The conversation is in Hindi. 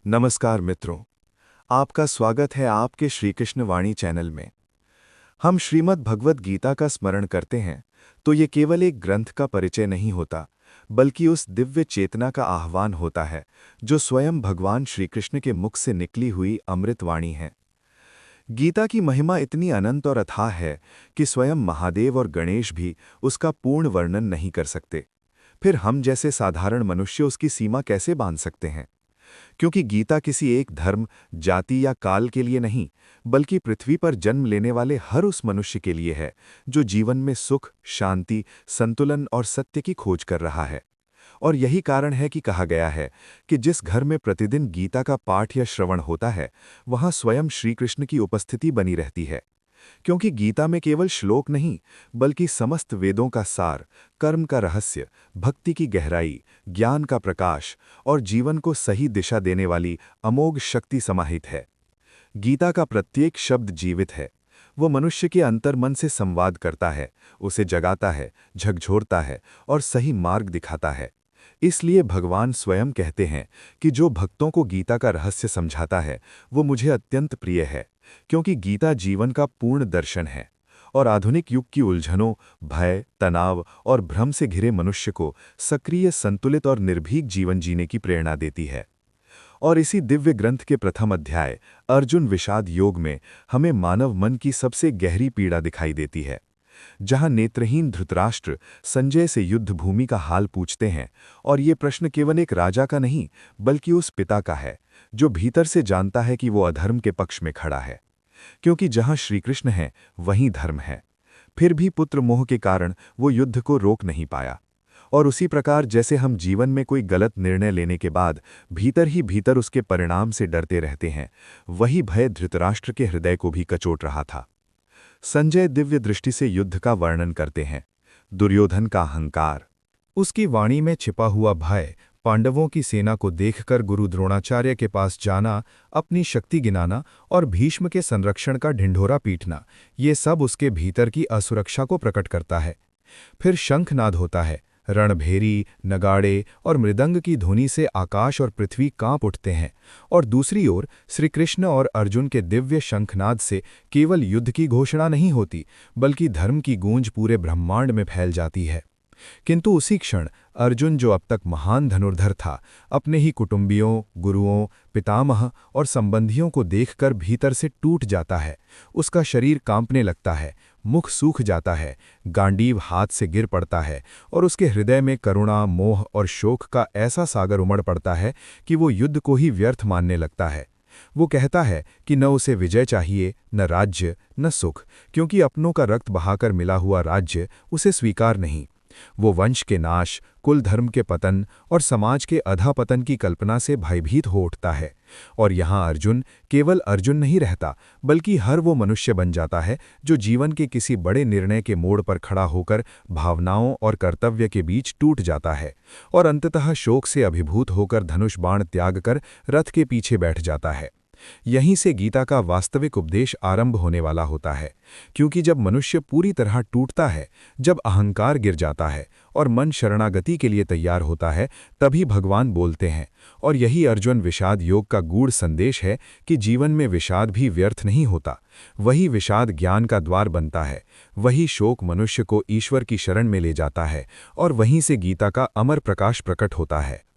नमस्कार मित्रों, आपका स्वागत है आपके श्री कृष्ण वाणी चैनल में। हम श्रीमद् भगवत गीता का स्मरण करते हैं तो ये केवल एक ग्रंथ का परिचय नहीं होता, बल्कि उस दिव्य चेतना का आह्वान होता है जो स्वयं भगवान श्री कृष्ण के मुख से निकली हुई अमृत वाणी है। गीता की महिमा इतनी अनंत और अथाह है कि स्वयं महादेव और गणेश भी उसका पूर्ण वर्णन नहीं कर सकते। फिर हम जैसे साधारण मनुष्य उसकी सीमा कैसे बांध सकते हैं? क्योंकि गीता किसी एक धर्म, जाति या काल के लिए नहीं, बल्कि पृथ्वी पर जन्म लेने वाले हर उस मनुष्य के लिए है जो जीवन में सुख, शांति, संतुलन और सत्य की खोज कर रहा है। और यही कारण है कि कहा गया है कि जिस घर में प्रतिदिन गीता का पाठ या श्रवण होता है, वहां स्वयं श्री कृष्ण की उपस्थिति बनी रहती है। क्योंकि गीता में केवल श्लोक नहीं, बल्कि समस्त वेदों का सार, कर्म का रहस्य, भक्ति की गहराई, ज्ञान का प्रकाश और जीवन को सही दिशा देने वाली अमोघ शक्ति समाहित है। गीता का प्रत्येक शब्द जीवित है। वो मनुष्य के अंतर्मन से संवाद करता है, उसे जगाता है, झकझोरता है और सही मार्ग दिखाता है। इसलिए भगवान स्वयं कहते हैं कि जो भक्तों को गीता का रहस्य समझाता है, वो मुझे अत्यंत प्रिय है, क्योंकि गीता जीवन का पूर्ण दर्शन है और आधुनिक युग की उलझनों, भय, तनाव और भ्रम से घिरे मनुष्य को सक्रिय, संतुलित और निर्भीक जीवन जीने की प्रेरणा देती है। और इसी दिव्य ग्रंथ के प्रथम अध्याय अर्जुन विषाद योग में हमें मानव मन की सबसे गहरी पीड़ा दिखाई देती है। जहां नेत्रहीन धृतराष्ट्र संजय से युद्ध भूमि का हाल पूछते हैं, और ये प्रश्न केवल एक राजा का नहीं, बल्कि उस पिता का है जो भीतर से जानता है कि वो अधर्म के पक्ष में खड़ा है। क्योंकि जहां श्री कृष्ण है, वहीं धर्म है। फिर भी पुत्र मोह के कारण वो युद्ध को रोक नहीं पाया। और उसी प्रकार जैसे हम जीवन में कोई गलत निर्णय लेने के बाद भीतर ही भीतर उसके परिणाम से डरते रहते हैं, वही भय धृतराष्ट्र के हृदय को भी कचोट रहा था। संजय दिव्य दृष्टि से युद्ध का वर्णन करते हैं। दुर्योधन का अहंकार, उसकी वाणी में छिपा हुआ भय, पांडवों की सेना को देखकर गुरु द्रोणाचार्य के पास जाना, अपनी शक्ति गिनाना और भीष्म के संरक्षण का ढिंढोरा पीटना, ये सब उसके भीतर की असुरक्षा को प्रकट करता है। फिर शंखनाद होता है। रणभेरी, नगाड़े और मृदंग की ध्वनि से आकाश और पृथ्वी कांप उठते हैं। और दूसरी ओर श्री कृष्ण और अर्जुन के दिव्य शंखनाद से केवल युद्ध की घोषणा नहीं होती, बल्कि धर्म की गूंज पूरे ब्रह्मांड में फैल जाती है। किंतु उसी क्षण अर्जुन, जो अब तक महान धनुर्धर था, अपने ही कुटुंबियों, गुरुओं, पितामह और संबंधियों को देखकर भीतर से टूट जाता है। उसका शरीर कांपने लगता है, मुख सूख जाता है, गांडीव हाथ से गिर पड़ता है और उसके हृदय में करुणा, मोह और शोक का ऐसा सागर उमड़ पड़ता है कि वो युद्ध को ही व्यर्थ मानने लगता है। वो कहता है कि न उसे विजय चाहिए, न राज्य, न सुख, क्योंकि अपनों का रक्त बहाकर मिला हुआ राज्य उसे स्वीकार नहीं। वो वंश के नाश, कुल धर्म के पतन और समाज के अधःपतन की कल्पना से भयभीत हो उठता है। और यहाँ अर्जुन केवल अर्जुन नहीं रहता, बल्कि हर वो मनुष्य बन जाता है जो जीवन के किसी बड़े निर्णय के मोड़ पर खड़ा होकर भावनाओं और कर्तव्य के बीच टूट जाता है और अंततः शोक से अभिभूत होकर धनुष बाण त्याग कर रथ के पीछे बैठ जाता है। यहीं से गीता का वास्तविक उपदेश आरंभ होने वाला होता है, क्योंकि जब मनुष्य पूरी तरह टूटता है, जब अहंकार गिर जाता है और मन शरणागति के लिए तैयार होता है, तभी भगवान बोलते हैं। और यही अर्जुन विषाद योग का गूढ़ संदेश है कि जीवन में विषाद भी व्यर्थ नहीं होता। वही विषाद ज्ञान का द्वार बनता है, वही शोक मनुष्य को ईश्वर की शरण में ले जाता है और वहीं से गीता का अमर प्रकाश प्रकट होता है।